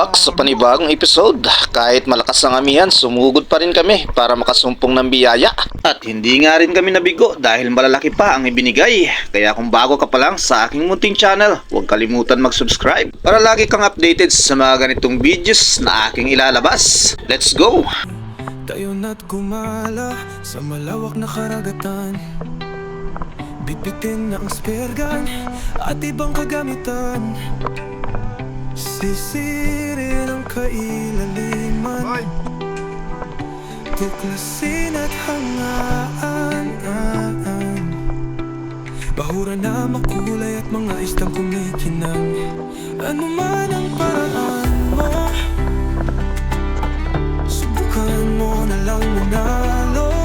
back sa panibagong episode. Kahit malakas ang amihan, sumugod pa rin kami para makasumpong ng biyaya. At hindi nga rin kami nabigo dahil malalaki pa ang ibinigay. Kaya kung bago ka pa lang sa aking munting channel, huwag kalimutan mag-subscribe para lagi kang updated sa mga ganitong videos na aking ilalabas. Let's go! Tayo na't gumala sa malawak na karagatan. Bitbitin na ang spear gun at ibang kagamitan. Sisirin ang kailaliman, tuklasin at hangaan. Bahura na makulay at mga istang kumikinang. Ano man ang paraan mo, subukan mo na lang manalo.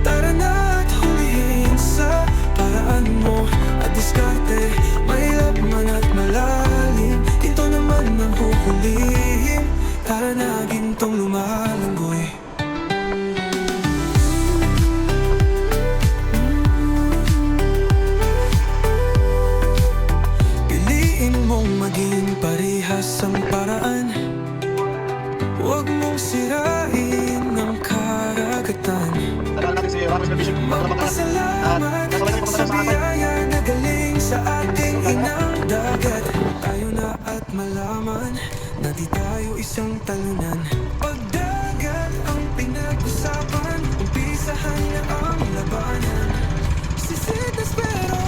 Tara na at hulihin sa paraan mo at diskarte. Mahirap man at malalim, ito naman ang huhulihin. Tara na gintong lumalanggoy. Piliin mong maging parehas ang paraan. Huwag mong sirain ang karagatan. Magpasalamat sa biyaya na galing sa ating inang dagat. Tayo na at malaman na di tayo isang talunan. Pagdagat ang pinag-usapan, umpisahan na ang labanan. Sisitas pero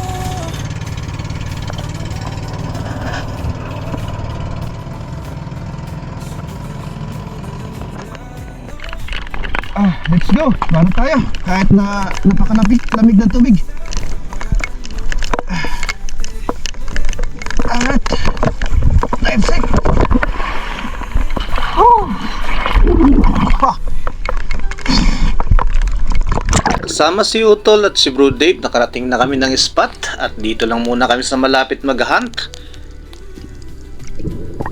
let's go. Baro tayo. Kahit na napakalamig ng tubig. At life safe. Kasama si Utol at si Bro Dave, nakarating na kami ng spot at dito lang muna kami sa malapit mag-hunt.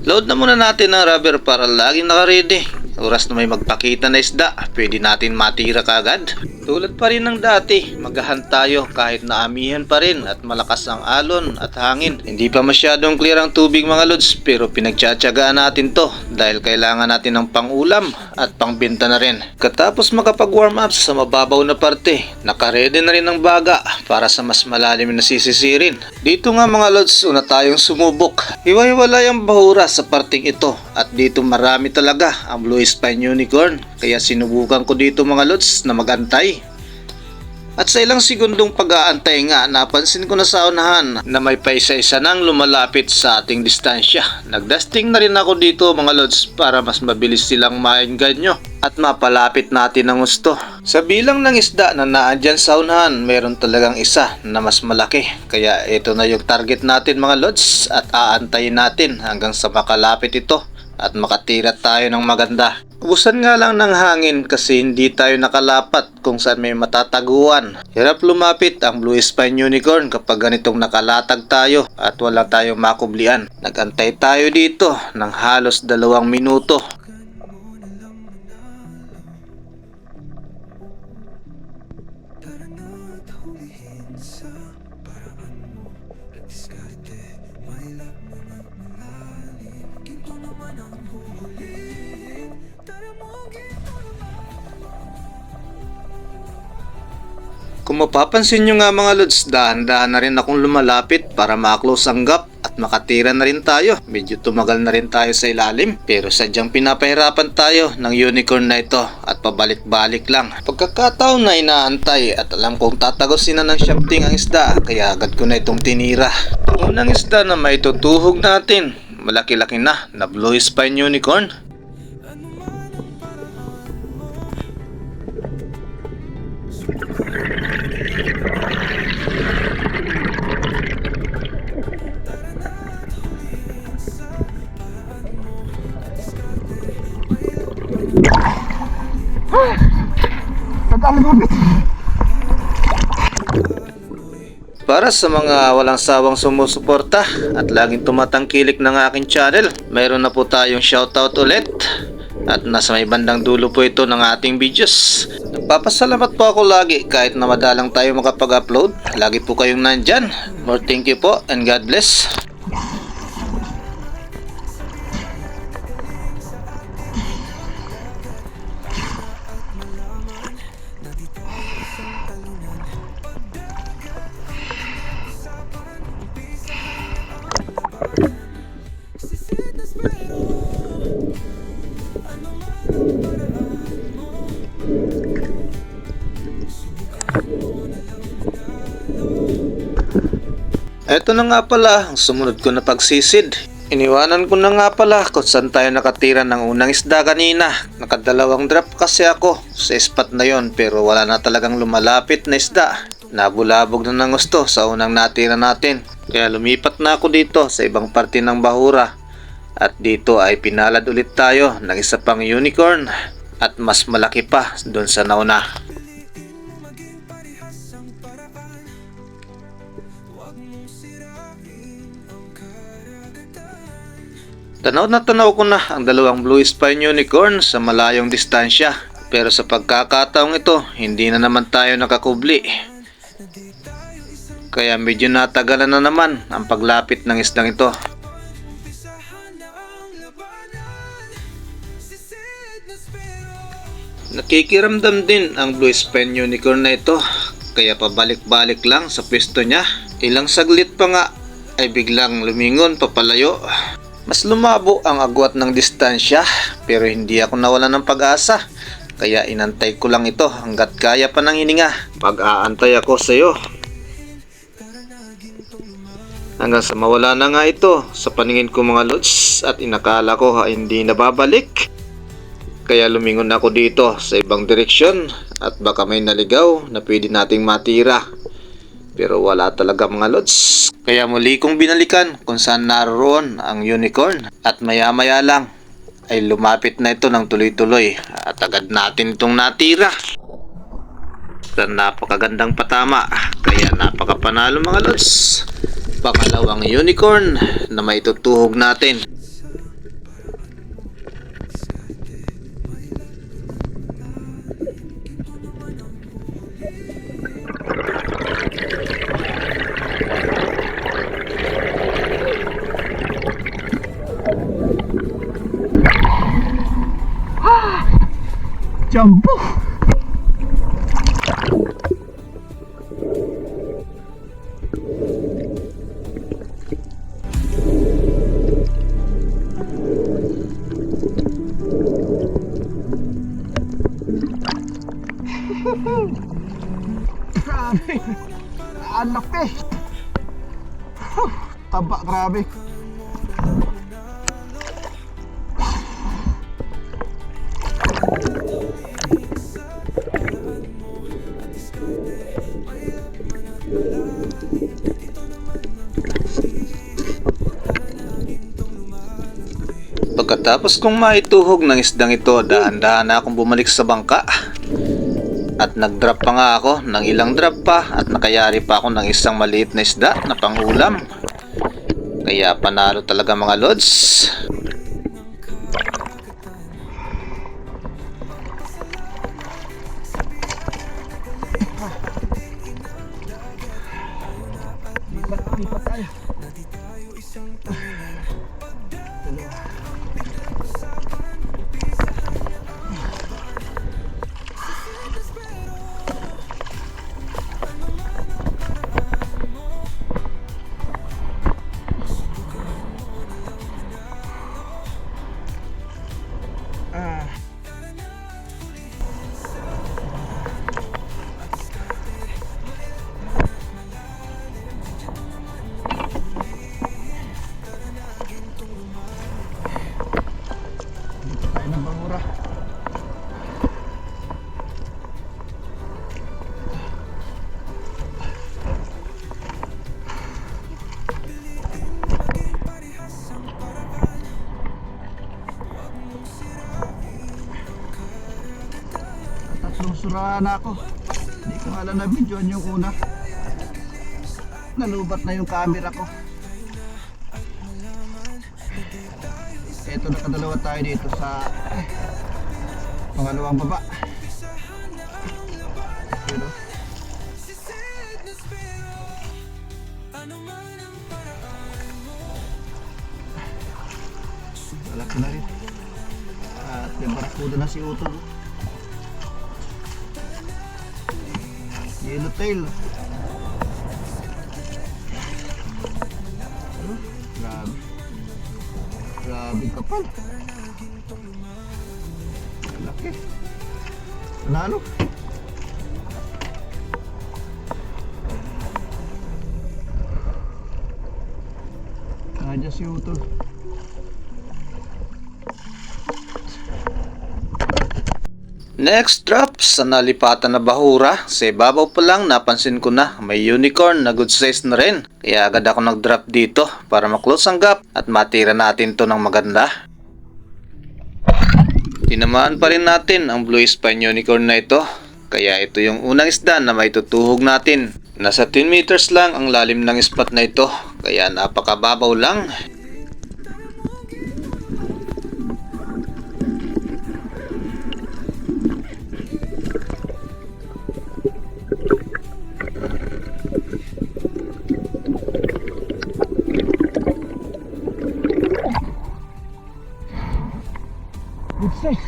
Load na muna natin ang rubber para laging naka-ready. Oras na may magpakita na isda, pwede natin matira kagad. Tulad pa rin ng dati, maghahunt tayo kahit naamihan pa rin at malakas ang alon at hangin. Hindi pa masyadong clear ang tubig mga lods, pero pinagtsatsagaan natin to dahil kailangan natin ng pangulam at pangbenta na rin. Katapos makapag-warm up sa mababaw na parte, nakaredy na rin ang baga para sa mas malalim na sisisirin. Dito nga mga lods, una tayong sumubok. Hiwa-hiwalay ang bahura sa parting ito at dito marami talaga ang blue spine unicorn, kaya sinubukan ko dito mga lods na magantay. At sa ilang segundong pag-aantay nga, napansin ko na sa unahan na may paisa-isa nang lumalapit sa ating distansya. Nagdusting na rin ako dito mga lods para mas mabilis silang maengganyo at mapalapit natin ang gusto. Sa bilang ng isda na naandyan sa unahan, meron talagang isa na mas malaki. Kaya ito na yung target natin mga lods at aantayin natin hanggang sa makalapit ito at makatira tayo ng maganda. Ubusan nga lang ng hangin kasi hindi tayo nakalapat kung saan may matataguan. Hirap lumapit ang blue spine unicorn kapag ganitong nakalatag tayo at wala tayong makublian. Nagantay tayo dito ng halos 2 minuto. tara na at hulihin sa paraan mo at diskarte. Mahirap man at malalim, ginto naman ang huhulihin. Tara mo ginto naman. Kung mapapansin nyo nga mga lods, dahan-dahan na rin akong lumalapit para ma-close ang gap at makatira na rin tayo. Medyo tumagal na rin tayo sa ilalim, pero sadyang pinapahirapan tayo ng unicorn na ito at pabalik-balik lang. Pagkakataon na inaantay at alam kong tatagosin na ng shafting ang isda, kaya agad ko na itong tinira. Ang unang isda na maitutuhog natin, malaki-laki na blue spine unicorn. Para sa mga walang sawang sumusuporta at laging tumatangkilik ng aking channel, mayroon na po tayong shoutout ulit. At nasa may bandang dulo po ito ng ating videos. Nagpapasalamat po ako lagi kahit na madalang tayo makapag-upload. Lagi po kayong nandyan. More thank you po and God bless. Eto na nga pala ang sumunod ko na pagsisid. Iniwanan ko na nga pala kung saan tayo nakatira ng unang isda kanina. Nakadalawang drop kasi ako sa spot na yon, pero wala na talagang lumalapit na isda. Nabulabog na ng gusto sa unang natira natin. Kaya lumipat na ako dito sa ibang parte ng bahura. At dito ay pinalad ulit tayo ng isa pang unicorn. At mas malaki pa doon sa nauna. Tanaw na tanaw ko na ang dalawang blue spine unicorn sa malayong distansya. Pero sa pagkakataong ito, hindi na naman tayo nakakubli. Kaya medyo natagalan na naman ang paglapit ng isdang ito. Nakikiramdam din ang blue spine unicorn na ito. Kaya pabalik-balik lang sa pwesto niya. Ilang saglit pa nga ay biglang lumingon papalayo. Mas lumabo ang agwat ng distansya, pero hindi ako nawala ng pag-asa. Kaya inantay ko lang ito hanggat kaya pa ng hininga. Pag-aantay ako sa iyo. Hanggang sa mawala na nga ito sa paningin ko mga lods, at inakala ko hindi nababalik. Kaya lumingon ako dito sa ibang direksyon at baka may naligaw na pwede nating matira. Pero wala talaga mga lods. Kaya muli kong binalikan kung saan naroon ang unicorn. At maya maya lang ay lumapit na ito ng tuloy-tuloy. At agad natin itong natira. Sa napakagandang patama. Kaya napakapanalo mga lods. Pangalawang unicorn na maitutuhog natin. Jumbo! Grabe! Ang laki! Taba, grabe! Pagkatapos kong maituhog ng isdang ito, dahan-dahan na akong bumalik sa bangka. At nag-drop pa nga ako ng ilang drop pa at nakayari pa ako ng isang maliit na isda na pangulam. Kaya panalo talaga mga lods. Lipat tayo. Tayo ng bahura. Tatlong sura na ako. Hindi ko alam na videoan yung una. Nalubat na yung camera ko. Ito, nakadalawa tayo dito sa pangalawang baba. Pero malaki na rin. At may barakuda na si Utol. Yellowtail. Grabe. Grabe kapal. Laki. Panalo. Aja si Utol. Next drop sa nalipatan na bahura. Sa ibabaw pa lang napansin ko na may unicorn na good size na rin. Kaya agad ako nag-drop dito para maklose ang gap at matira natin to ng maganda. Tinamaan pa rin natin ang blue spine unicorn na ito. Kaya ito yung unang isda na maitutuhog natin. Nasa 10 meters lang ang lalim ng spot na ito. Kaya napakababaw lang. Good size.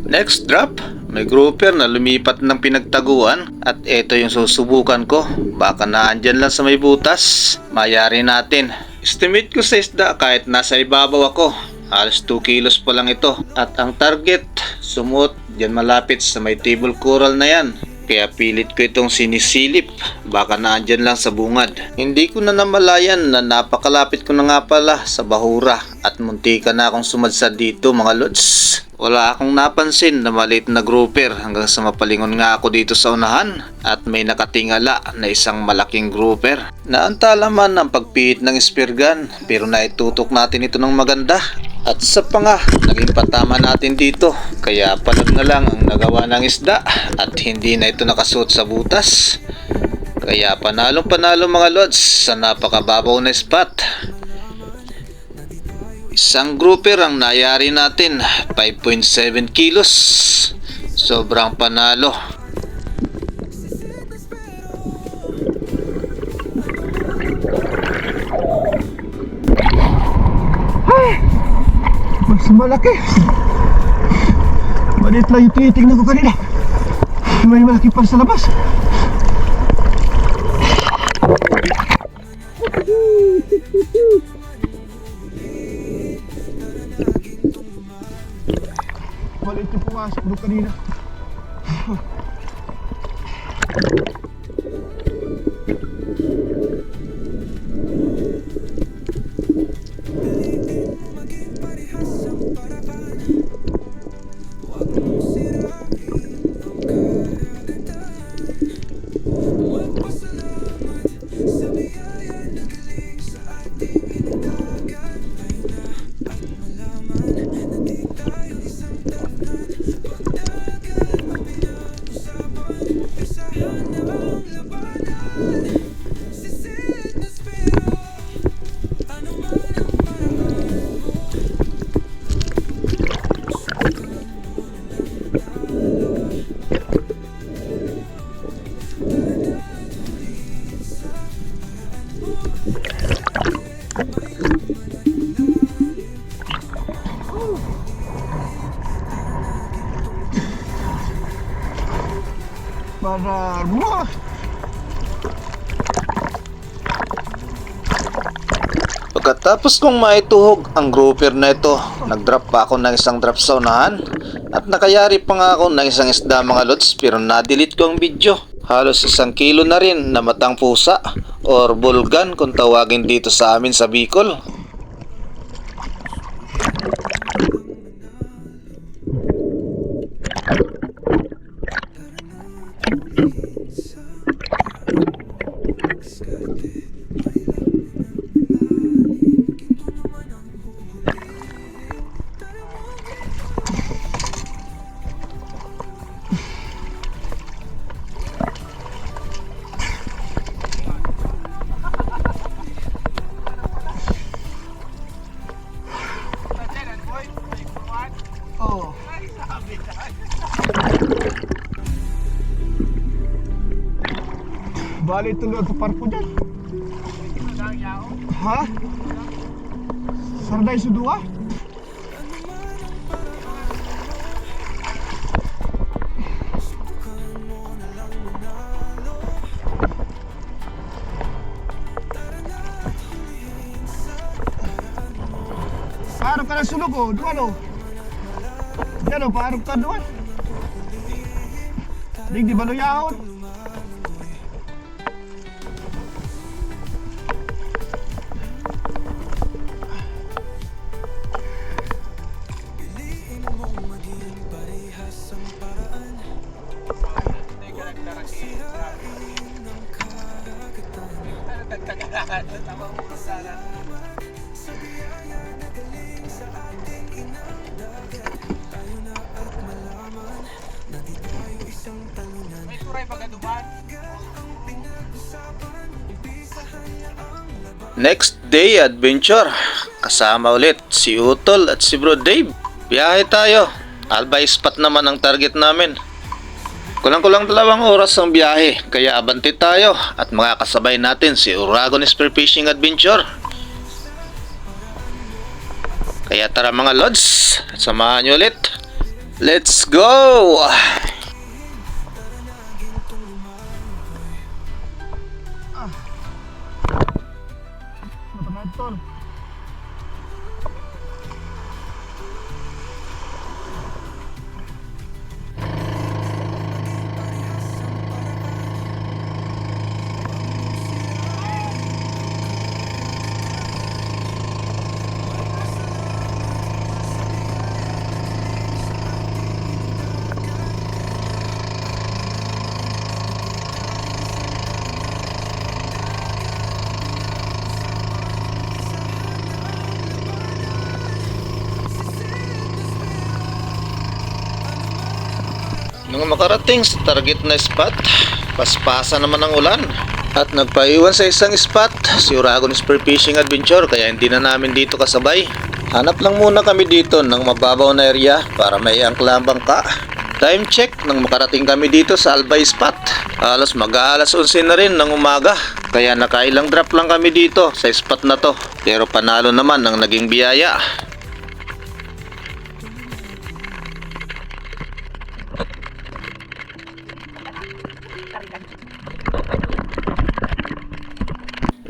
Next drop, may grouper na lumipat ng pinagtaguan at ito yung susubukan ko. Baka naandyan lang sa may butas. Mayari natin. Estimate ko sa isda kahit nasa ibabaw ako. Halos 2 kilos pa lang ito. At ang target, sumot dyan malapit sa may table coral na yan. Kaya pilit ko itong sinisilip. Baka naandyan lang sa bungad. Hindi ko na namalayan na napakalapit ko na nga pala sa bahura. At muntika na akong sumadsad dito mga lods. Wala akong napansin na maliit na grouper hanggang sa mapalingon nga ako dito sa unahan at may nakatingala na isang malaking grouper. Naantala man ang pagpihit ng spear gun pero naitutok natin ito ng maganda. At sa panga, naging patama natin dito. Kaya palag na lang ang nagawa ng isda at hindi na ito nakasuot sa butas. Kaya panalong panalo mga lods sa napakababaw na spot. Isang grouper ang nayari natin, 5.7 kilos. Sobrang panalo. Mas malaki. Maliit lang yung tinitingnan ko kanina. May malaki pa sa labas. Maliit yung pumasok doon kanina. Para rumah. Pagkatapos kong maituhog ang grouper na ito, nag-drop pa ako ng isang drop sa unahan at nakayari pa nga ako ng isang isda mga lods pero na-delete ko ang video. Halos 1 kilo na rin na matang pusa or bulgan kung tawagin dito sa amin sa Bicol. Oh. Bali tuloy ang parko dyan. Ha? Sarday sudua? Araw ka na sulog oh, ano? Yan o, parang ka doon. Di ba luyahon? Next day adventure. Kasama ulit si Utol at si Bro Dave. Biyahe tayo. Albay spot naman ang target namin. Kulang-kulang 2 oras ang biyahe, kaya abante tayo at makakasabay natin si Uragon Spearfishing Adventure. Kaya tara mga lods, samahan nyo ulit. Let's go! Tol. Nung makarating sa target na spot, paspasa naman ang ulan at nagpaiwan sa isang spot si Uragon Spearfishing Adventure, kaya hindi na namin dito kasabay. Hanap lang muna kami dito ng mababaw na area para may angkla ang bangka. Time check nang makarating kami dito sa Albay spot. Halos mag-aalas 11 na rin ng umaga, kaya nakailang drop lang kami dito sa spot na to, pero panalo naman ang naging biyaya.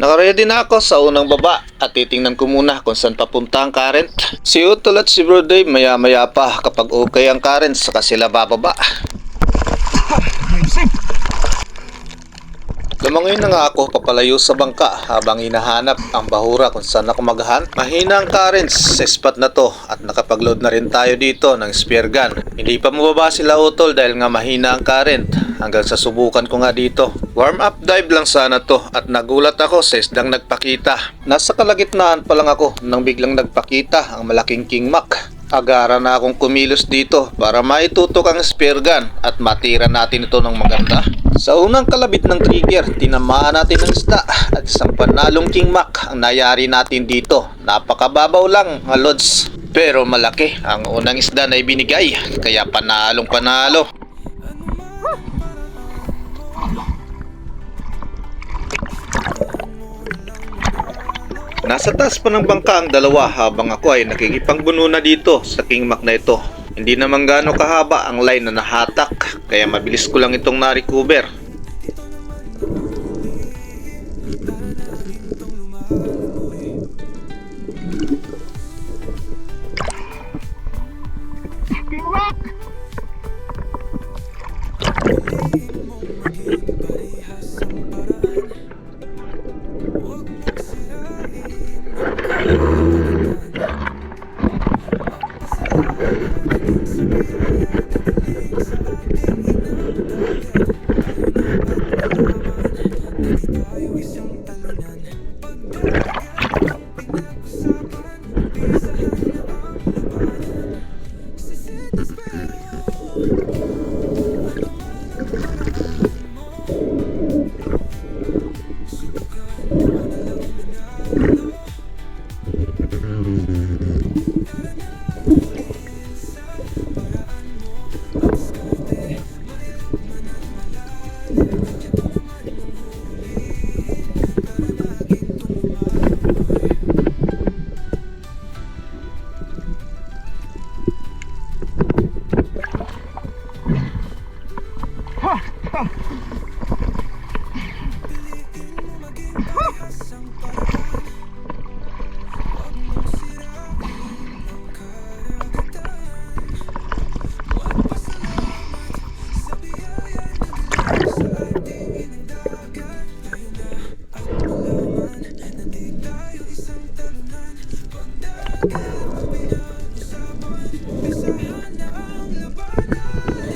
Nakaready na ako sa unang baba at titingnan ko muna kung saan papunta ang current. Si Utol at si Bro Dave maya-maya pa kapag okay ang current saka sila bababa. Lumangoy na nga ako papalayo sa bangka habang hinahanap ang bahura kung saan ako maghunt. Mahina ang currents sa spot na to at nakapag-load na rin tayo dito ng spear gun. Hindi pa mababa sila Utol dahil nga mahina ang current hanggang sa subukan ko nga dito. Warm up dive lang sana to at nagulat ako sa isdang nagpakita. Nasa kalagitnaan pa lang ako nang biglang nagpakita ang malaking king mac. Agara na akong kumilos dito para maitutok ang spear gun at matira natin ito ng maganda. Sa unang kalabit ng trigger, tinamaan natin ang isda at isang panalong king mac ang nayari natin dito. Napakababaw lang mga lods, pero malaki ang unang isda na ibinigay, kaya panalong panalo. Nasa taas pa ng bangka ang dalawa habang ako ay nakikipangbuno na dito sa king mac na ito. Hindi naman gaano kahaba ang line na nahatak, kaya mabilis ko lang itong na-recover. King Mac!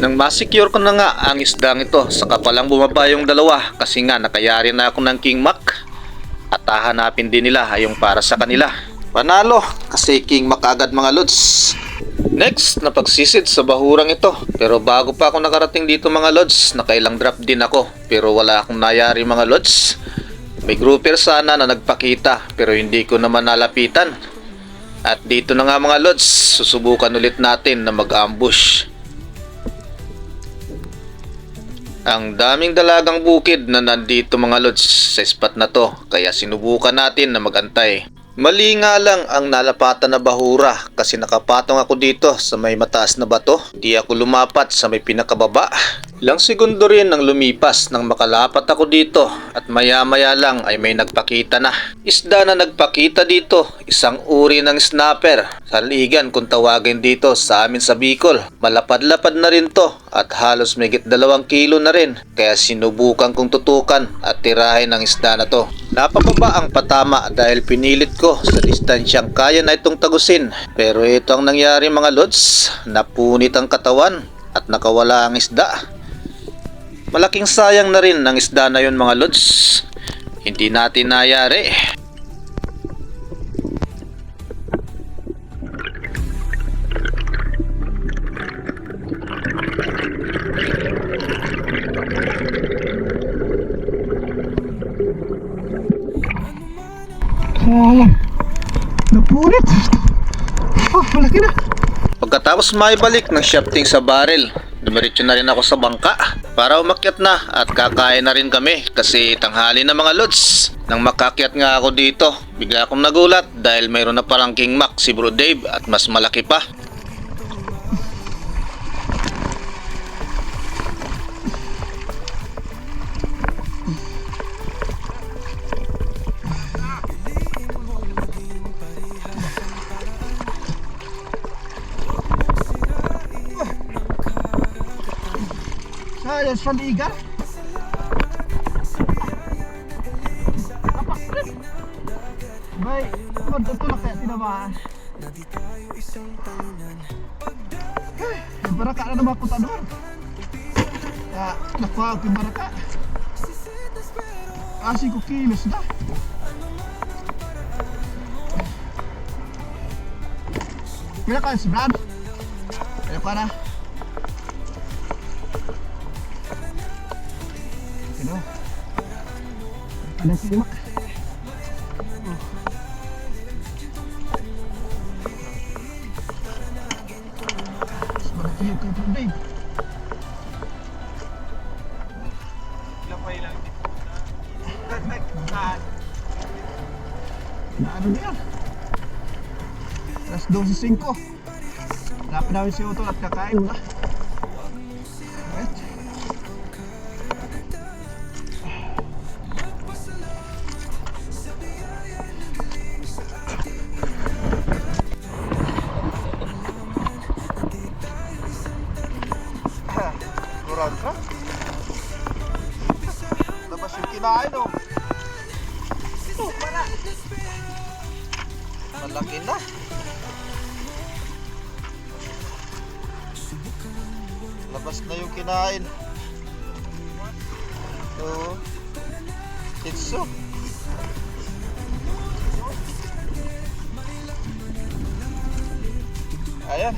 Nang masecure ko na nga ang isdang ito, saka palang bumaba yung dalawa kasi nga nakayari na ako ng King Mac at hahanapin din nila yung para sa kanila. Panalo kasi King Mac agad mga lods. Next, napagsisid sa bahurang ito. Pero bago pa ako nakarating dito mga lods, nakailang drop din ako. Pero wala akong nayari mga lods. May grouper sana na nagpakita pero hindi ko naman nalapitan. At dito na nga mga lods, susubukan ulit natin na mag-ambush. Ang daming dalagang bukid na nandito mga lods sa spot na to, kaya sinubukan natin na magantay. Mali nga lang ang nalapatan na bahura kasi nakapatong ako dito sa may mataas na bato. Di ako lumapat sa may pinakababa. Ilang segundo rin nang lumipas nang makalapat ako dito at maya maya lang ay may nagpakita na. Isda na nagpakita dito, isang uri ng snapper. Saligan kung tawagin dito sa amin sa Bicol. Malapad-lapad na rin to at halos may 2 kilo na rin. Kaya sinubukan kong tutukan at tirahin ang isda na to. Napababa ang patama dahil pinilit ko sa distansyang kaya na itong tagusin. Pero ito ang nangyari mga lods, napunit ang katawan at nakawala ang isda. Malaking sayang na rin ng isda na yun mga lods. Hindi natin nayari. Sayang. Napunit. Malaki na. Pagkatapos maibalik ng shafting sa barrel, dumiretso na rin ako sa bangka para umakyat na at kakain na rin kami kasi tanghali na mga lods. Nang makakyat nga ako dito, bigla akong nagulat dahil mayroon na parang King Mac si Bro Dave at mas malaki pa. Sayang sa liga. Bay, ito na kaya tinamaan. Yung baraka na naman punta doon. Kaya nakuha ko yung baraka. 5 kilos na. Kaya kayo si Brad. Kaya pa na. Ano? Ano si Mac? Yung kay Dave. Lapay lang. Na ano niya? Alas 12:05. Lapit namin si Otto at kakain muna. Right? Kurang ka? Labas yung kinain o. Malaki na. Labas na yung kinain. Oo. Itso. Ayan.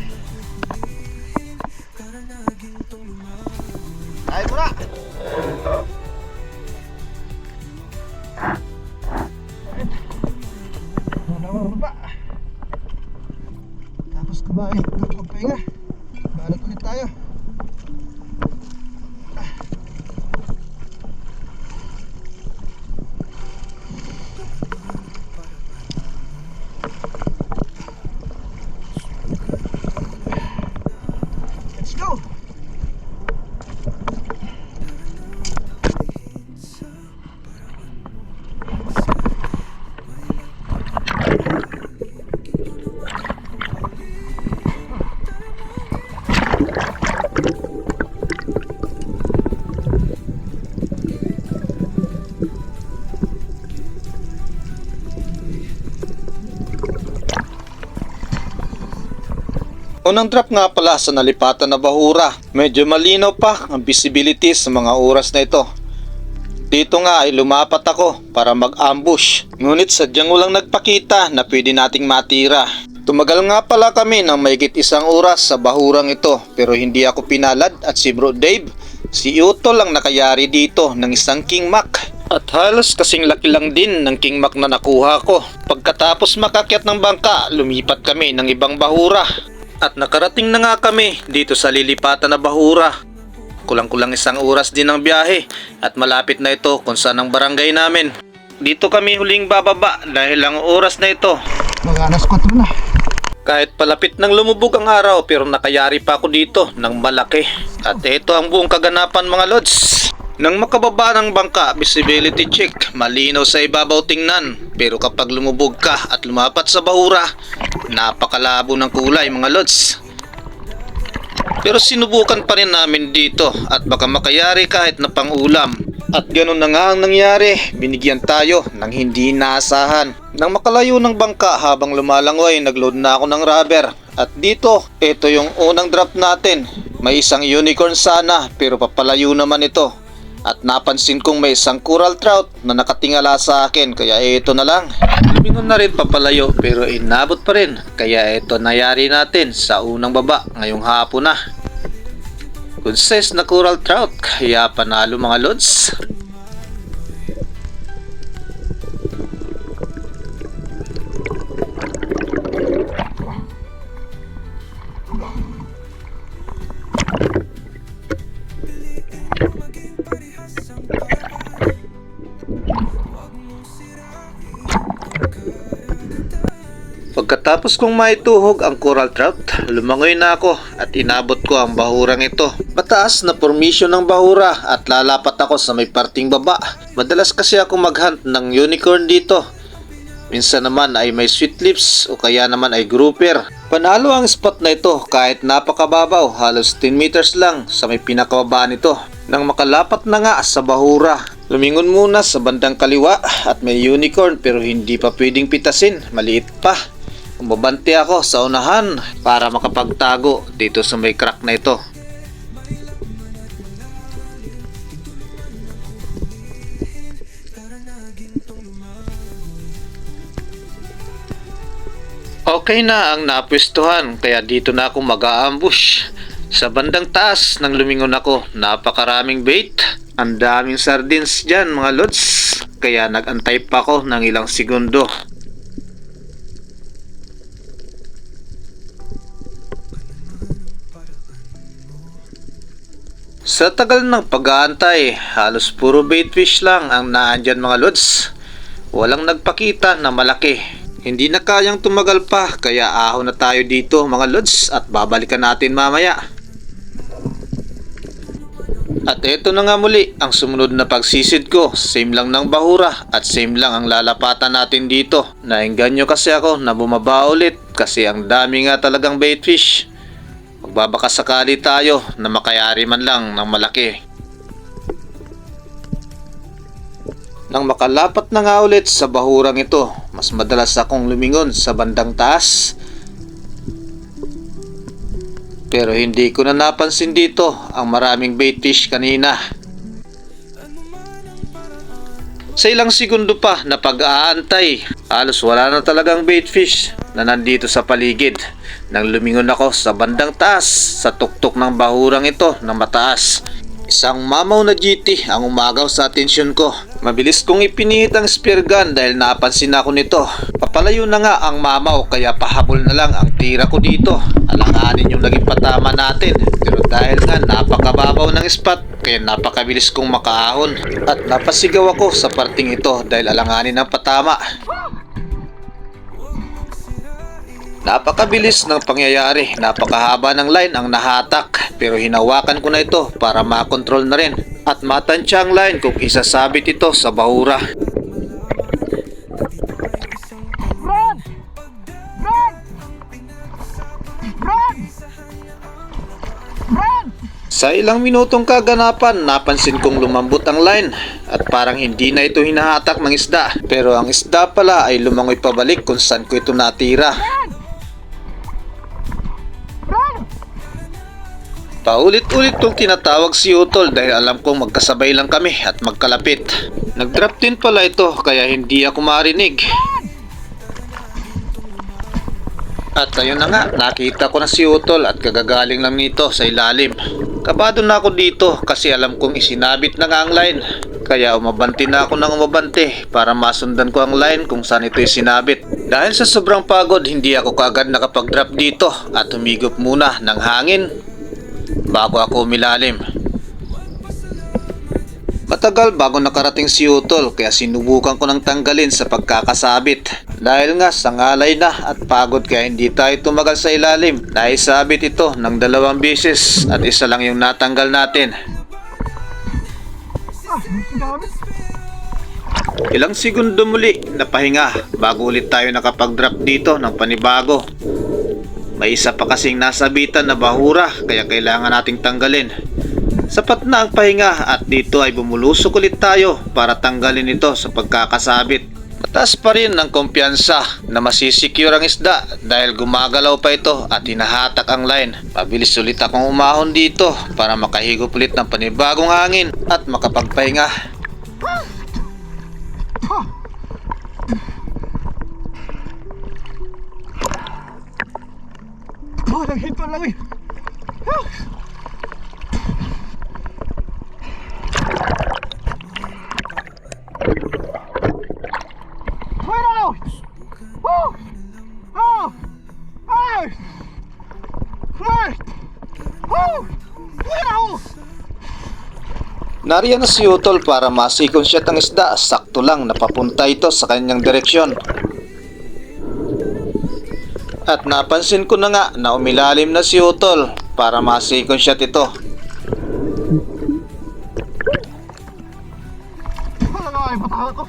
Ay mo na. Baba. Tapos kumain. Magpahinga. Balat ulit tayo. Let's go. Unang drop nga pala sa nalipatan na bahura. Medyo malinaw pa ang visibility sa mga oras na ito. Dito nga ay lumapat ako para mag-ambush. Ngunit sadyang walang nagpakita na pwede nating matira. Tumagal nga pala kami ng mahigit 1 oras sa bahurang ito pero hindi ako pinalad at si Bro Dave, si Uto lang nakayari dito ng isang King Mac. At halos kasing laki lang din ng King Mac na nakuha ko. Pagkatapos makakyat ng bangka, lumipat kami ng ibang bahura. At nakarating na nga kami dito sa lilipatan na bahura. Kulang-kulang 1 oras din ang biyahe at malapit na ito kung saan ang barangay namin. Dito kami huling bababa dahil ang oras na ito. Mga alas 4 na. Kahit palapit ng lumubog ang araw pero nakayari pa ako dito ng malaki. At ito ang buong kaganapan mga lods. Nang makababa ng bangka, visibility check, malinaw sa ibabaw tingnan. Pero kapag lumubog ka at lumapat sa bahura, napakalabo ng kulay mga lods. Pero sinubukan pa rin namin dito at baka makayari kahit na pangulam. At ganun na nga ang nangyari, binigyan tayo ng hindi inaasahan. Nang makalayo ng bangka habang lumalangoy, nagload na ako ng rubber. At dito, ito yung unang drop natin. May isang unicorn sana pero papalayo naman ito. At napansin kong may isang coral trout na nakatingala sa akin kaya ito na lang. Lumingon na rin papalayo pero inabot pa rin. Kaya ito nayari natin sa unang baba ngayong hapon na. Good size na coral trout kaya panalo mga lods. Pagkatapos kong maituhog ang coral trout, lumangoy na ako at inabot ko ang bahurang ito. Mataas na formation ng bahura at lalapat ako sa may parting baba. Madalas kasi ako maghunt ng unicorn dito. Minsan naman ay may sweet lips o kaya naman ay grouper. Panalo ang spot na ito kahit napakababaw, halos 10 meters lang sa may pinakababa nito. Nang makalapat na nga sa bahura, lumingon muna sa bandang kaliwa at may unicorn pero hindi pa pwedeng pitasin, maliit pa. Umabante ako sa unahan para makapagtago dito sa may crack na ito. Okay na ang napwestuhan kaya dito na ako mag-aambush. Sa bandang taas nang lumingon ako, napakaraming bait. Ang daming sardines dyan mga lods. Kaya nagantay pa ako ng ilang segundo. Sa tagal ng pag-aantay, halos puro baitfish lang ang naandyan mga lods. Walang nagpakita na malaki. Hindi na kayang tumagal pa kaya ahon na tayo dito mga lods at babalikan natin mamaya. At eto na nga muli ang sumunod na pagsisid ko. Same lang ng bahura at same lang ang lalapatan natin dito. Naengganyo kasi ako na bumaba ulit kasi ang dami nga talagang baitfish. Magbabaka sakali tayo na makayari man lang ng malaki. Nang makalapat na nga ulit sa bahurang ito, mas madalas akong lumingon sa bandang taas. Pero hindi ko na napansin dito ang maraming baitfish kanina. Sa ilang segundo pa na pag-aantay, halos wala na talagang baitfish na nandito sa paligid. Nang lumingon ako sa bandang taas sa tuktok ng bahurang ito na mataas. Isang mamaw na GT ang umagaw sa atensyon ko. Mabilis kong ipinihit ang spear gun dahil napansin ako nito. Papalayo na nga ang mamaw kaya pahabol na lang ang tira ko dito. Alanganin yung naging patama natin. Pero dahil nga napakababaw ng spot kaya napakabilis kong makaahon. At napasigaw ako sa parting ito dahil alanganin ang patama. Napakabilis ng pangyayari, napakahaba ng line ang nahatak pero hinawakan ko na ito para makontrol na rin at matansya ang line kung isasabit ito sa bahura. Run! Run! Run! Run! Sa ilang minutong kaganapan, napansin kong lumambot ang line at parang hindi na ito hinahatak ng isda pero ang isda pala ay lumangoy pabalik kung saan ko ito natira. Run! Paulit-ulit kong tinatawag si Utol dahil alam kong magkasabay lang kami at magkalapit. Nag-drop din pala ito kaya hindi ako marinig. At ayun na nga, nakita ko na si Utol at kagagaling lang nito sa ilalim. Kabado na ako dito kasi alam kong isinabit na nga ang line. Kaya umabante na ako ng umabante para masundan ko ang line kung saan ito isinabit. Dahil sa sobrang pagod, hindi ako kaagad nakapag-drop dito at humigop muna ng hangin bago ako umilalim. Matagal bago nakarating si Utol kaya sinubukan ko ng tanggalin sa pagkakasabit. Dahil nga sangalay na at pagod kaya hindi tayo tumagal sa ilalim. Naisabit ito ng 2 beses at isa lang yung natanggal natin. Ilang segundo muli na pahinga bago ulit tayo nakapag-drop dito ng panibago. May isa pa kasing nasabitan na bahura kaya kailangan nating tanggalin. Sapat na ang pahinga at dito ay bumulusok ulit tayo para tanggalin ito sa pagkakasabit. Mataas pa rin ang kumpiyansa na masisecure ang isda dahil gumagalaw pa ito at hinahatak ang line. Mabilis ulit akong umahon dito para makahigop ulit ng panibagong hangin at makapagpahinga. Oh, naghinto lang eh. Nariyan na si Utol para masikonsya ang isda. Sakto lang napapunta ito sa kanyang direksyon. At napansin ko na nga na umilalim na si Utol para masikonsya ito. Wala nga, patawa ko.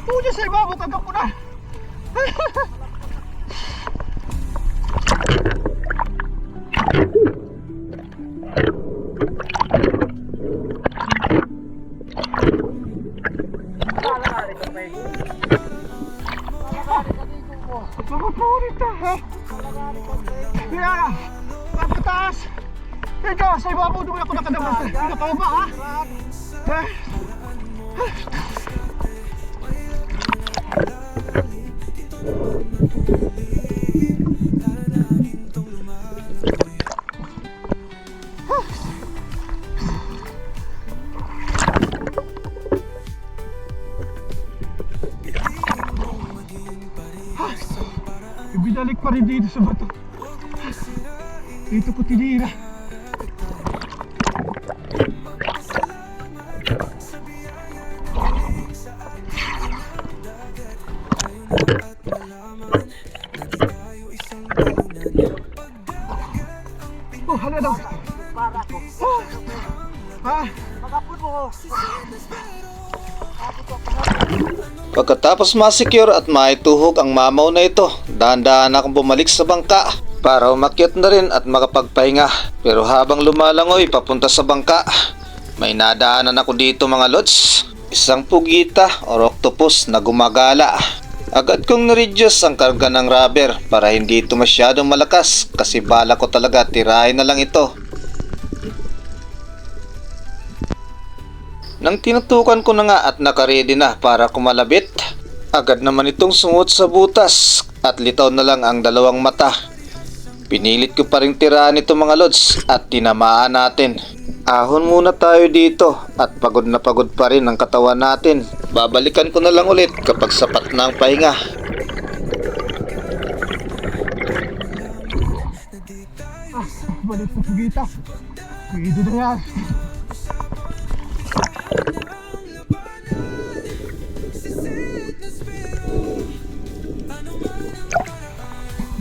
Punya sa ibabaw, tagap ko na. Mapapulit na, ha? Kaya, pagkataas. Ikaw, sa ibabaw doon ako nakadabas. Ikaw pa ba, ha? Binalik pa rin dito sa bato. Dito ko tinira. Oh, hala daw. Oh. Ha? Pagkatapos masecure at maituhog ang mamaw na ito, dahan-dahan akong bumalik sa bangka para umakyat na rin at makapagpahinga. Pero habang lumalangoy papunta sa bangka, may nadaanan ako dito mga lods. Isang pugita o octopus na gumagala. Agad kong na-reduce ang karga ng rubber para hindi ito masyadong malakas kasi bala ko talaga tirahin na lang ito. Nang tinutukan ko na nga at nakaredy na para kumalabit, agad naman itong sungot sa butas at litaw na lang ang 2 mata. Pinilit ko pa rin tirahan ito mga lods at tinamaan natin. Ahon muna tayo dito at pagod na pagod pa rin ang katawan natin. Babalikan ko na lang ulit kapag sapat na ang pahinga. Balik sa pugita. Pwede na yan.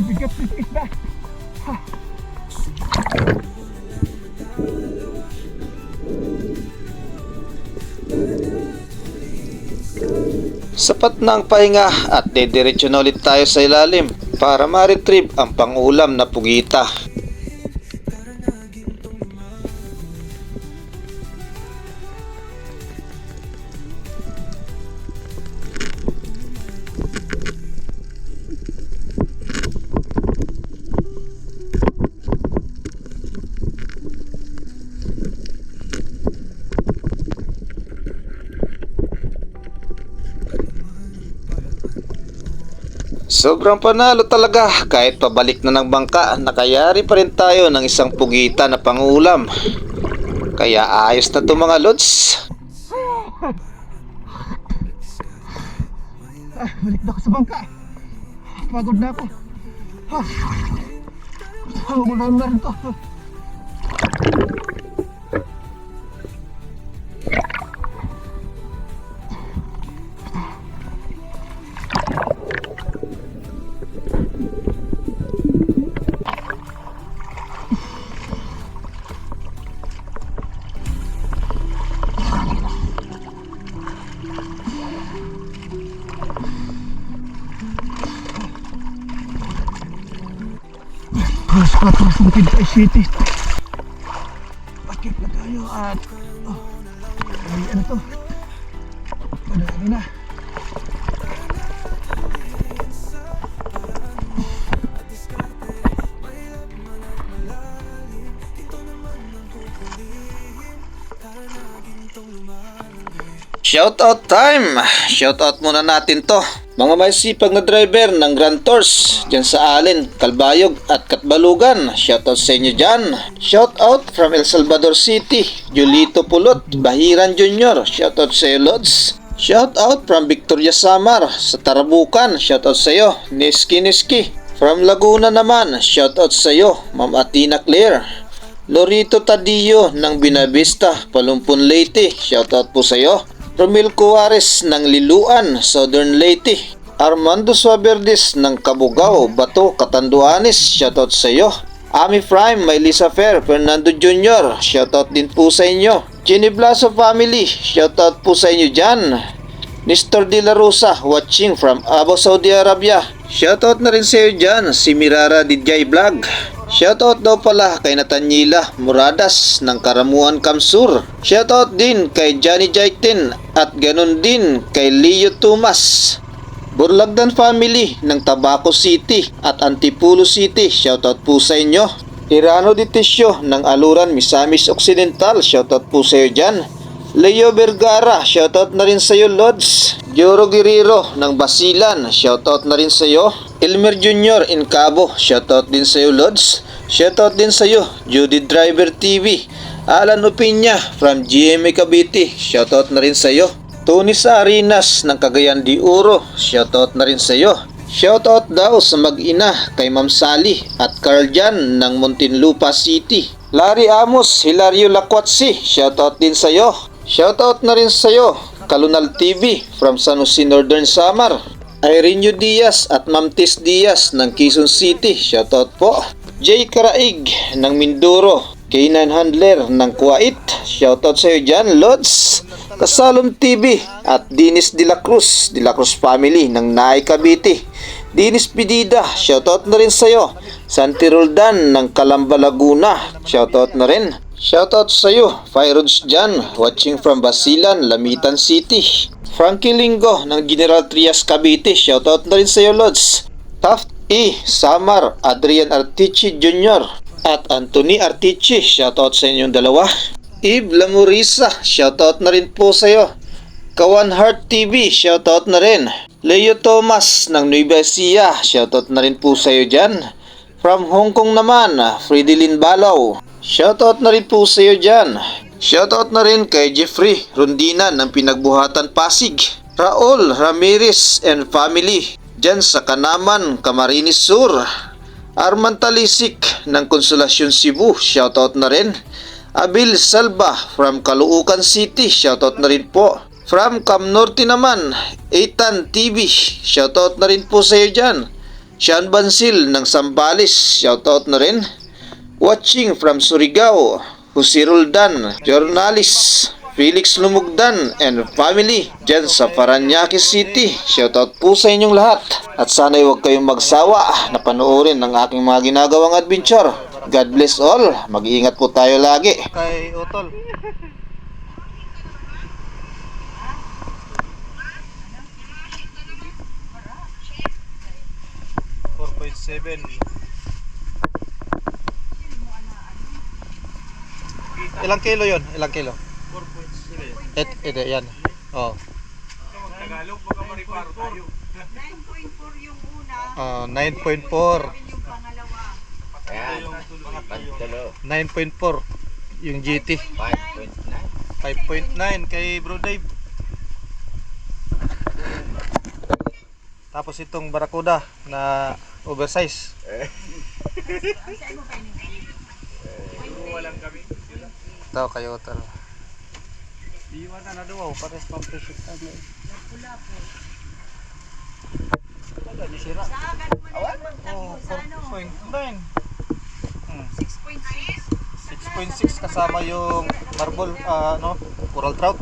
Bigat sa isda. Sapat na ang pahinga at dediretso na ulit tayo sa ilalim para ma-retrieve ang pangulam na pugita. Sobrang panalo talaga, kahit pabalik na ng bangka, nakayari pa rin tayo ng isang pugita na pangulam. Kaya ayos na to mga lods. Balik na ako sa bangka. Pagod na ako. Umulan na rin to. Alas 4 ng Quezon City. Bakit na tayo at ay ano to? Madami na. Shoutout time! Shoutout muna natin to. Mga may sipag na driver ng Grand Tours dyan sa Allen, Calbayog at Katbalugan. Shoutout sa inyo dyan. Shoutout from El Salvador City, Julito Pulot, Bahiran Jr. Shoutout sa iyo, Lods. Shoutout from Victoria Samar sa Tarabukan. Shoutout sa iyo, Niski. From Laguna naman, shoutout sa iyo, Ma'am Atina Claire. Lorito Tadio ng Binavista, Palumpon Leyte. Shoutout po sa iyo. Romel Cuares ng Liluan, Southern Leyte. Armando Suaverdes ng Cabugao, Bato, Catanduanes. Shoutout sa iyo. Ami Prime, Maylisa Fair, Fernando Jr. Shoutout din po sa inyo. Jenny Blaso Family, shoutout po sa inyo dyan. Nestor De La Rosa, watching from Abu Saudi Arabia. Shoutout na rin sa iyo dyan, si Mirara DJ Vlog. Shoutout daw pala kay Natanyila Muradas ng Karamuan Kamsur. Shoutout din kay Johnny Jaitin at ganun din kay Leo Tumas. Burlagdan family ng Tabaco City at Antipulo City. Shoutout po sa inyo. Irano Ditisyo ng Aluran, Misamis Occidental. Shoutout po sa iyo dyan. Leo Vergara, shoutout na rin sa iyo, Lods. Joro Guerrero ng Basilan, shoutout na rin sa iyo. Elmer Jr. in Cabo, shoutout din sa iyo, Lods. Shoutout din sa iyo, Judy Driver TV. Alan Opinya from GMA Cavite, shoutout na rin sa iyo. Tony Sarinas ng Cagayan de Oro, shoutout na rin sa iyo. Shoutout daw sa mag-ina kay Ma'am Sally at Carl Jan ng Muntinlupa City. Larry Amos, Hilario Lakwatsi, shoutout din sa iyo. Shoutout na rin sa iyo, Kalunal TV from San Jose Northern Samar. Irene Diaz at Ma'am Tis Diaz ng Quezon City, shoutout po. Jay Karaig ng Mindoro, K9 Handler ng Kuwait, shoutout sa iyo dyan, Lods. Kasalom TV at Dinis De La Cruz family ng Naay Cavite. Dinis Pidida, shoutout na rin sa iyo. Santi Roldan ng Calamba Laguna, shoutout na rin. Shoutout sa iyo, Fyrods Jan, watching from Basilan, Lamitan City. Frankie Lingo ng General Trias Cavite, shoutout na rin sa iyo, Lods. Taft E. Samar, Adrian Artichi Jr. at Anthony Artichi, shoutout sa inyong dalawa. Eve Lamurisa, shoutout na rin po sa iyo. Kawan Heart TV, shoutout na rin. Leo Thomas ng Nueva Ecija, shoutout na rin po sa iyo dyan. From Hong Kong naman, Fridilyn Balaw, shoutout na rin po sa iyo dyan. Shoutout na rin kay Jeffrey Rondina ng Pinagbuhatan Pasig. Raul Ramirez and family dyan sa Kanaman, Camarines Sur. Arman Talisik ng Consolacion Cebu, shoutout na rin. Abil Salva from Caloocan City, shoutout na rin po. From Cam Norte naman, Ethan TV, shoutout na rin po sa iyo dyan. Sean Bansil ng Sambales, shoutout na rin. Watching from Surigao, Jose Roldan, journalist Felix Lumugdan and family dyan sa Parañaque City, shoutout po sa inyong lahat. At sana'y huwag kayong magsawa na panoorin ng aking mga ginagawang adventure. God bless all. Mag-iingat po tayo lagi. Kay Utol. Ilang kilo yon? Ilang kilo? 4.7. Ito yan. Oh. Tagalog baka mariparo tayo. 9.4 yung una, 9.4. yung pangalawa. Ayan. Pantalo. 9.4 yung GT. 5.9. 5.9 kay Bro Dave. Tapos itong Barracuda na oversize. Ito kayo ito. Iwan na daw, pares pang presyo tama. Wala di sira. Awan? Oh, Sa ano? 4.9. 6.6. 6.6 kasama yung marble, coral trout.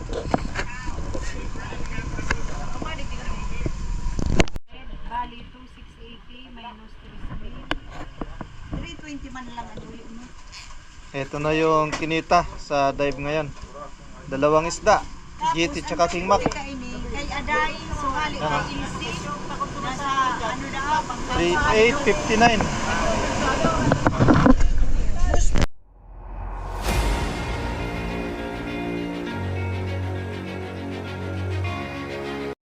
Bali, 2,680 minus 3,000. 320 man lang ang uli mo. Ito na yung kinita sa dive ngayon. Dalawang isda, GT tsaka King Mac. Kay Aday, sumali kay Ilse. Nasa ano na, 3,859.